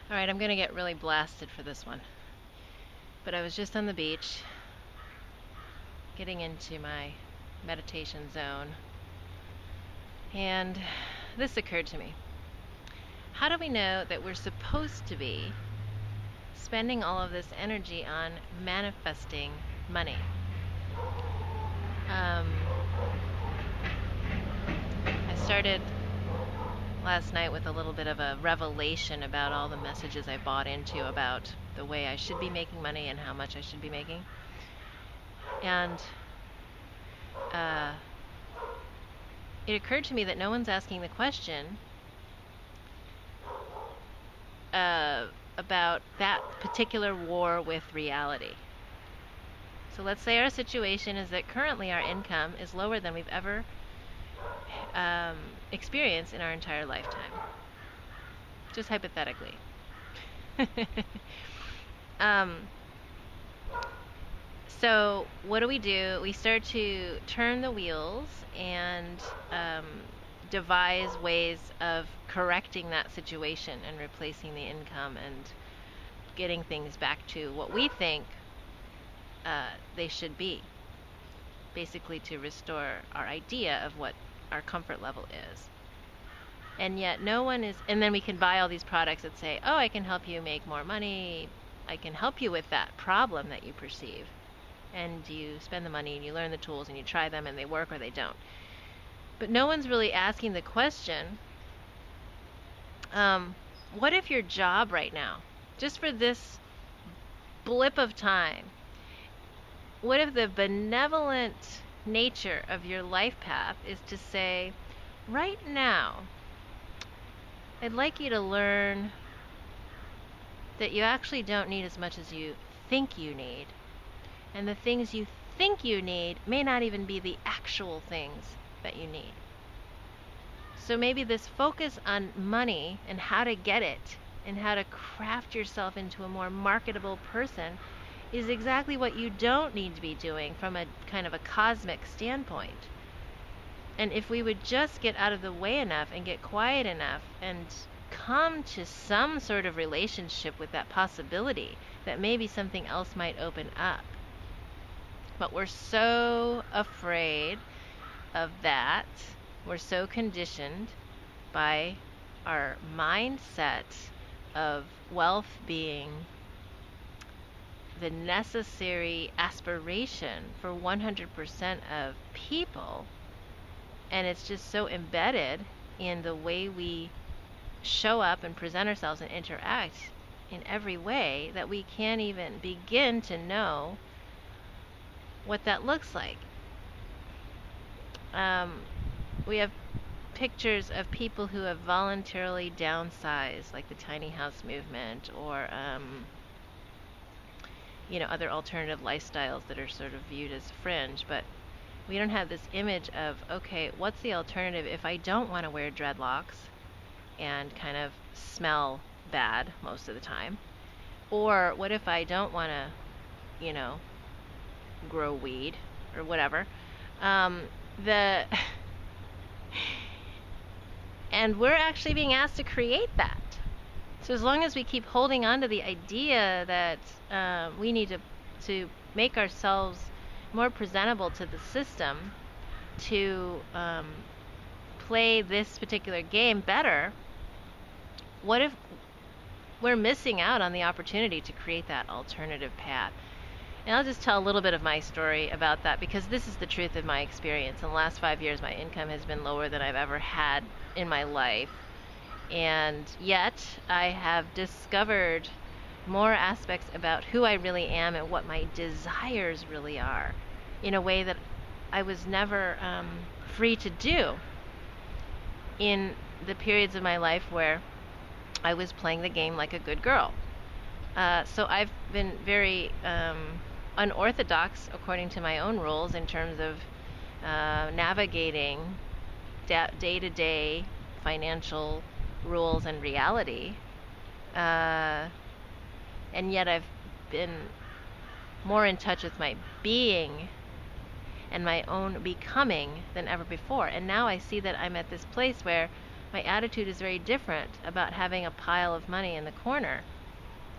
All right, I'm going to get really blasted for this one. But I was just on the beach, getting into my meditation zone, and this occurred to me. How do we know that we're supposed to be spending all of this energy on manifesting money? I started last night with a little bit of a revelation about all the messages I bought into about the way I should be making money and how much I should be making. And it occurred to me that no one's asking the question about that particular war with reality. So let's say our situation is that currently our income is lower than we've ever experienced in our entire lifetime. Just hypothetically. So what do? We start to turn the wheels and devise ways of correcting that situation and replacing the income and getting things back to what we think they should be. Basically to restore our idea of what our comfort level is. And yet no one is, and then we can buy all these products that say, oh, I can help you make more money. I can help you with that problem that you perceive. And you spend the money and you learn the tools and you try them and they work or they don't. But no one's really asking the question, what if your job right now, just for this blip of time, what if the benevolent nature of your life path is to say, right now, I'd like you to learn that you actually don't need as much as you think you need. And the things you think you need may not even be the actual things that you need. So maybe this focus on money and how to get it and how to craft yourself into a more marketable person is exactly what you don't need to be doing from a kind of a cosmic standpoint. And if we would just get out of the way enough and get quiet enough and come to some sort of relationship with that possibility that maybe something else might open up. But we're so afraid of that. We're so conditioned by our mindset of wealth being the necessary aspiration for 100% of people. And it's just so embedded in the way we show up and present ourselves and interact in every way that we can't even begin to know what that looks like. We have pictures of people who have voluntarily downsized, like the tiny house movement, or other alternative lifestyles that are sort of viewed as fringe. But we don't have this image of, okay, what's the alternative if I don't want to wear dreadlocks and kind of smell bad most of the time? Or what if I don't want to, grow weed or whatever? And we're actually being asked to create that. So as long as we keep holding on to the idea that we need to make ourselves more presentable to the system, to play this particular game better, what if we're missing out on the opportunity to create that alternative path? And I'll just tell a little bit of my story about that, because this is the truth of my experience. In the last 5 years, my income has been lower than I've ever had in my life. And yet, I have discovered more aspects about who I really am and what my desires really are in a way that I was never free to do in the periods of my life where I was playing the game like a good girl. So I've been very unorthodox according to my own rules in terms of navigating day-to-day financial rules and reality, and yet I've been more in touch with my being and my own becoming than ever before. And now I see that I'm at this place where my attitude is very different about having a pile of money in the corner.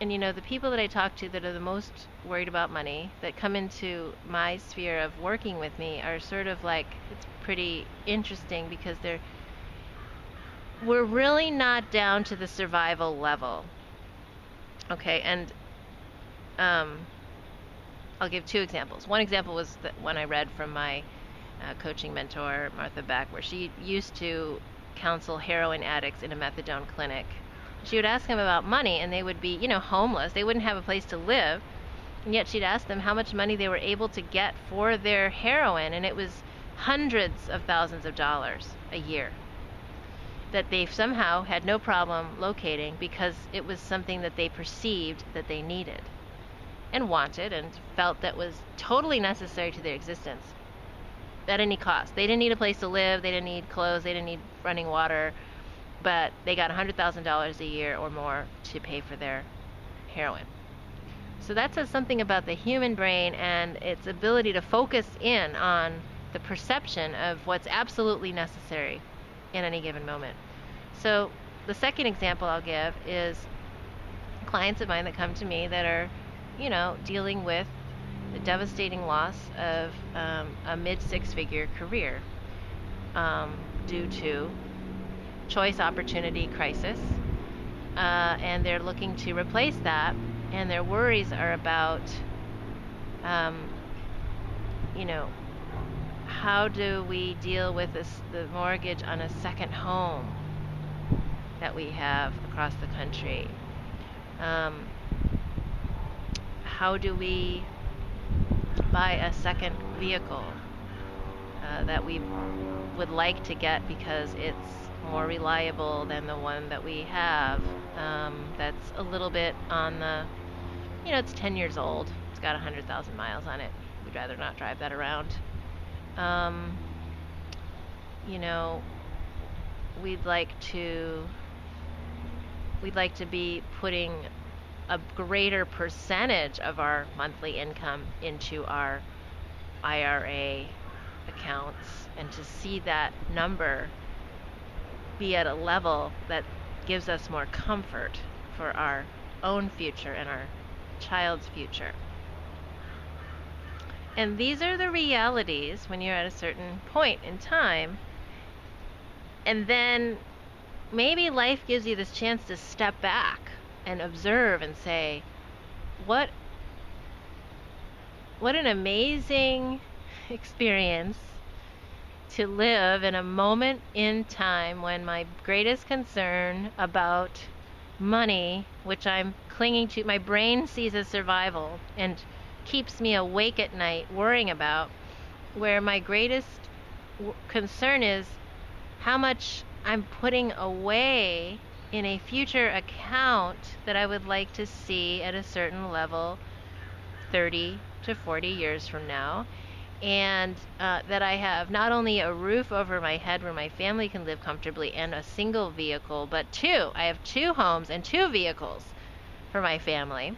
And the people that I talk to that are the most worried about money, that come into my sphere of working with me, are sort of like, it's pretty interesting because we're really not down to the survival level. Okay, and I'll give two examples. One example was the one I read from my coaching mentor, Martha Beck, where she used to counsel heroin addicts in a methadone clinic. She would ask them about money, and they would be, homeless. They wouldn't have a place to live, and yet she'd ask them how much money they were able to get for their heroin, and it was hundreds of thousands of dollars a year that they somehow had no problem locating because it was something that they perceived that they needed and wanted and felt that was totally necessary to their existence at any cost. They didn't need a place to live, they didn't need clothes, they didn't need running water, but they got $100,000 a year or more to pay for their heroin. So that says something about the human brain and its ability to focus in on the perception of what's absolutely necessary in any given moment. So the second example I'll give is clients of mine that come to me that are, dealing with the devastating loss of a mid-six-figure career due to choice opportunity crisis, and they're looking to replace that, and their worries are about, how do we deal with the mortgage on a second home that we have across the country? How do we buy a second vehicle that we would like to get because it's more reliable than the one that we have, that's a little bit on the, it's 10 years old, it's got 100,000 miles on it, we'd rather not drive that around. We'd like to be putting a greater percentage of our monthly income into our IRA accounts, and to see that number be at a level that gives us more comfort for our own future and our child's future. And these are the realities when you're at a certain point in time. And then maybe life gives you this chance to step back and observe and say, what an amazing experience to live in a moment in time when my greatest concern about money, which I'm clinging to, my brain sees as survival and keeps me awake at night worrying about, where my greatest concern is how much I'm putting away in a future account that I would like to see at a certain level 30 to 40 years from now, and that I have not only a roof over my head where my family can live comfortably and a single vehicle, but two. I have two homes and two vehicles for my family.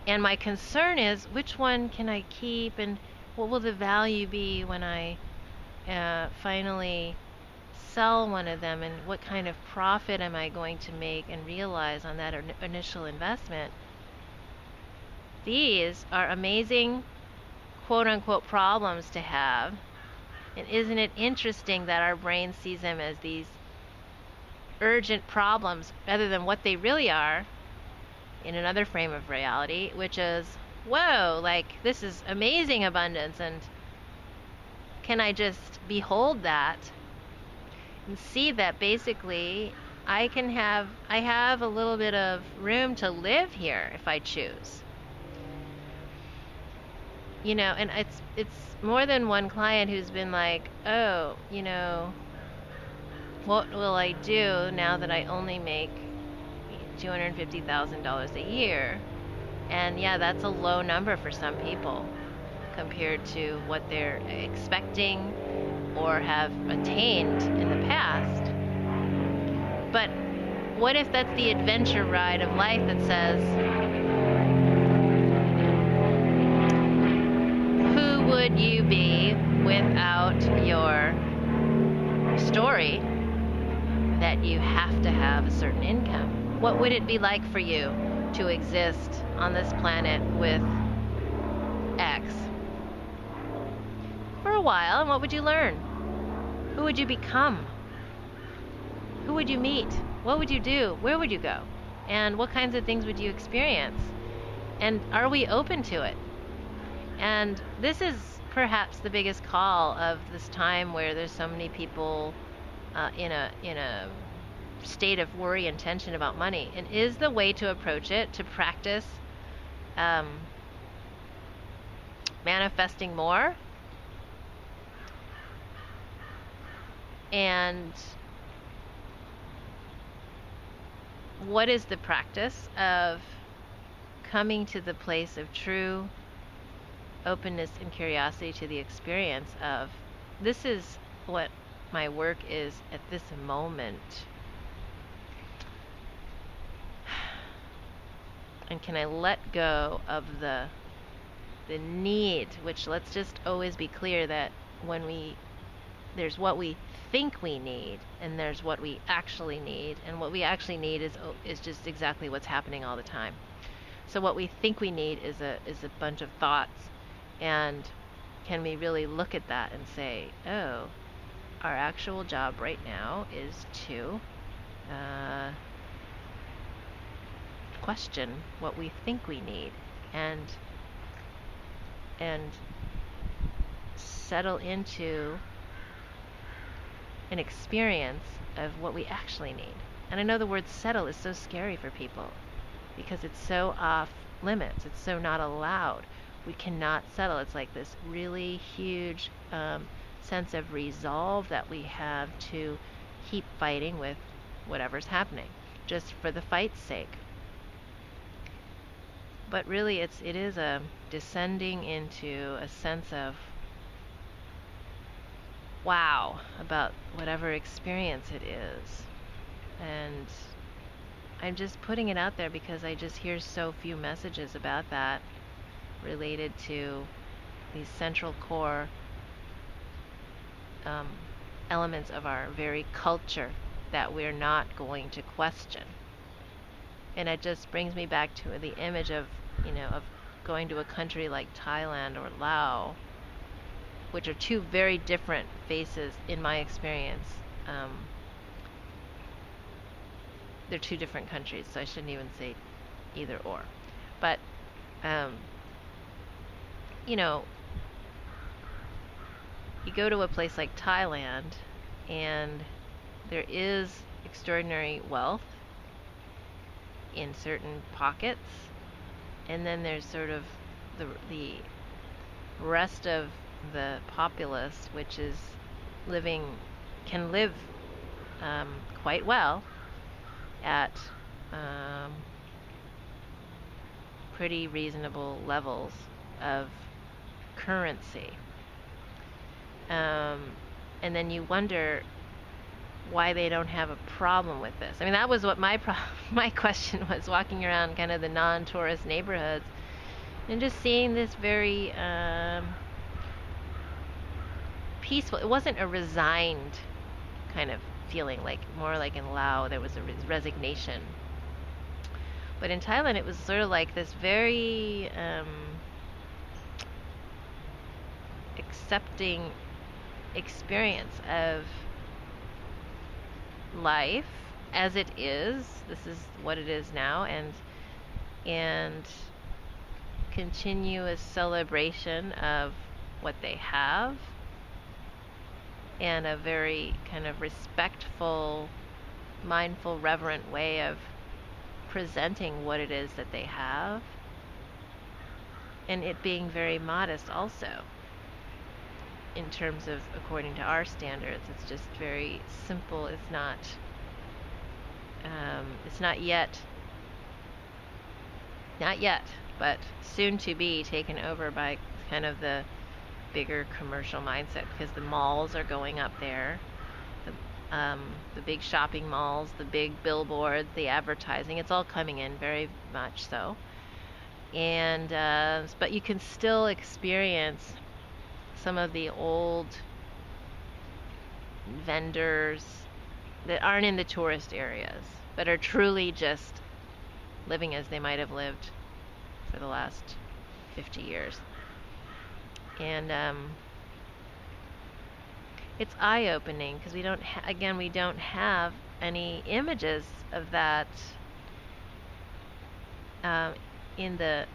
And my concern is, which one can I keep, and what will the value be when I finally sell one of them, and what kind of profit am I going to make and realize on that initial investment? These are amazing quote-unquote problems to have, and isn't it interesting that our brain sees them as these urgent problems rather than what they really are in another frame of reality, which is, whoa, like, this is amazing abundance, and can I just behold that and see that basically I have a little bit of room to live here if I choose. And it's more than one client who's been like, oh, what will I do now that I only make $250,000 a year? And yeah, that's a low number for some people compared to what they're expecting or have attained in the past. But what if that's the adventure ride of life that says, who would you be without your story that you have to have a certain income. What would it be like for you to exist on this planet with X for a while, and what would you learn? Who would you become? Who would you meet? What would you do? Where would you go? And what kinds of things would you experience? And are we open to it? And this is perhaps the biggest call of this time, where there's so many people in a state of worry and tension about money. And is the way to approach it to practice manifesting more? And what is the practice of coming to the place of true openness and curiosity to the experience of, this is what my work is at this moment? And can I let go of the need, which, let's just always be clear that there's what we think we need, and there's what we actually need, and what we actually need is just exactly what's happening all the time. So what we think we need is a bunch of thoughts, and can we really look at that and say, oh, our actual job right now is to question what we think we need, and settle into an experience of what we actually need. And I know the word settle is so scary for people because it's so off limits. It's so not allowed. We cannot settle. It's like this really huge sense of resolve that we have to keep fighting with whatever's happening, just for the fight's sake. But really, it is a descending into a sense of wow about whatever experience it is. And I'm just putting it out there because I just hear so few messages about that related to these central core elements of our very culture that we're not going to question. And it just brings me back to the image of, of going to a country like Thailand or Laos, which are two very different faces in my experience. They're two different countries, so I shouldn't even say either or. But, you go to a place like Thailand, and there is extraordinary wealth in certain pockets, and then there's sort of the rest of the populace, which is can live quite well at pretty reasonable levels of currency. And then you wonder why they don't have a problem with this. I mean, that was what my question was, walking around kind of the non-tourist neighborhoods and just seeing this very peaceful. It wasn't a resigned kind of feeling, more like in Laos there was a resignation. But in Thailand it was sort of like this very accepting experience of life as it is. This is what it is now, and continuous celebration of what they have, and a very kind of respectful, mindful, reverent way of presenting what it is that they have, and it being very modest also in terms of, according to our standards. It's just very simple. It's not yet, but soon to be taken over by kind of the bigger commercial mindset, because the malls are going up there, the big shopping malls, the big billboards, the advertising, it's all coming in very much so. And but you can still experience some of the old vendors that aren't in the tourist areas, but are truly just living as they might have lived for the last 50 years. And it's eye-opening because we don't again, we don't have any images of that in the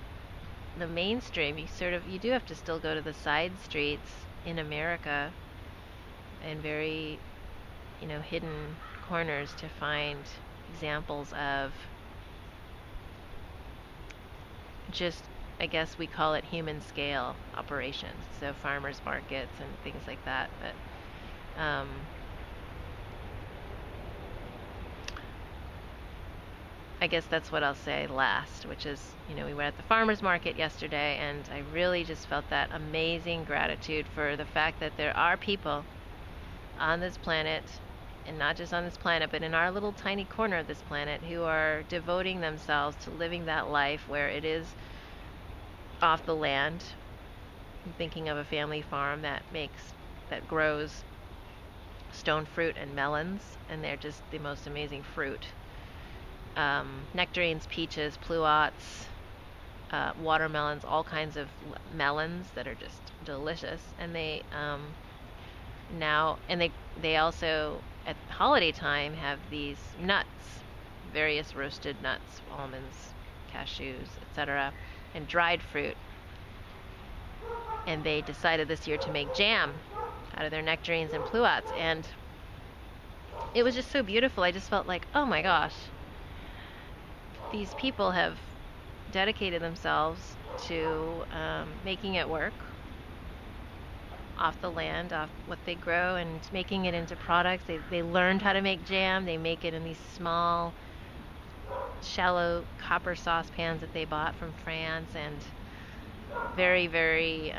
mainstream. You do have to still go to the side streets in America and very, hidden corners to find examples of just, I guess we call it human scale operations, so farmers markets and things like that. But I guess that's what I'll say last, which is, we were at the farmers market yesterday, and I really just felt that amazing gratitude for the fact that there are people on this planet, and not just on this planet, but in our little tiny corner of this planet, who are devoting themselves to living that life where it is off the land. I'm thinking of a family farm that grows stone fruit and melons, and they're just the most amazing fruit. Nectarines, peaches, pluots, watermelons, all kinds of melons that are just delicious. And they they also at holiday time have these nuts, various roasted nuts, almonds, cashews, etc., and dried fruit. And they decided this year to make jam out of their nectarines and pluots, and it was just so beautiful. I just felt like, oh my gosh, these people have dedicated themselves to making it work off the land, off what they grow, and making it into products. They learned how to make jam. They make it in these small, shallow copper saucepans that they bought from France, and very, very,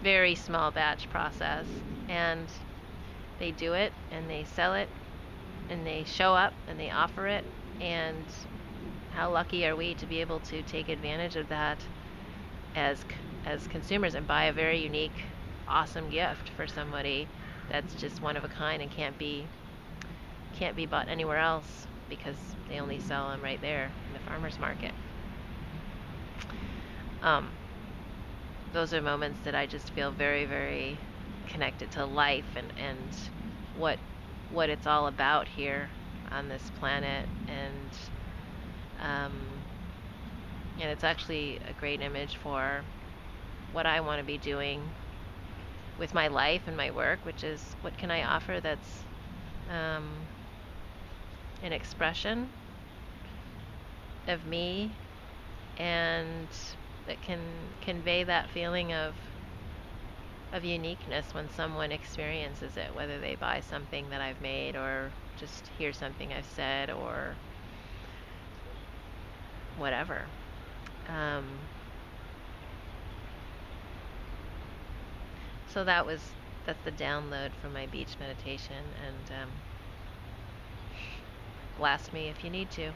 very small batch process. And they do it, and they sell it, and they show up, and they offer it. And how lucky are we to be able to take advantage of that as consumers and buy a very unique, awesome gift for somebody that's just one of a kind and can't be bought anywhere else because they only sell them right there in the farmer's market. Those are moments that I just feel very, very connected to life and what it's all about here on this planet. And it's actually a great image for what I want to be doing with my life and my work, which is, what can I offer that's an expression of me, and that can convey that feeling of uniqueness when someone experiences it, whether they buy something that I've made or just hear something I've said or whatever. So that's the download from my beach meditation, and blast me if you need to.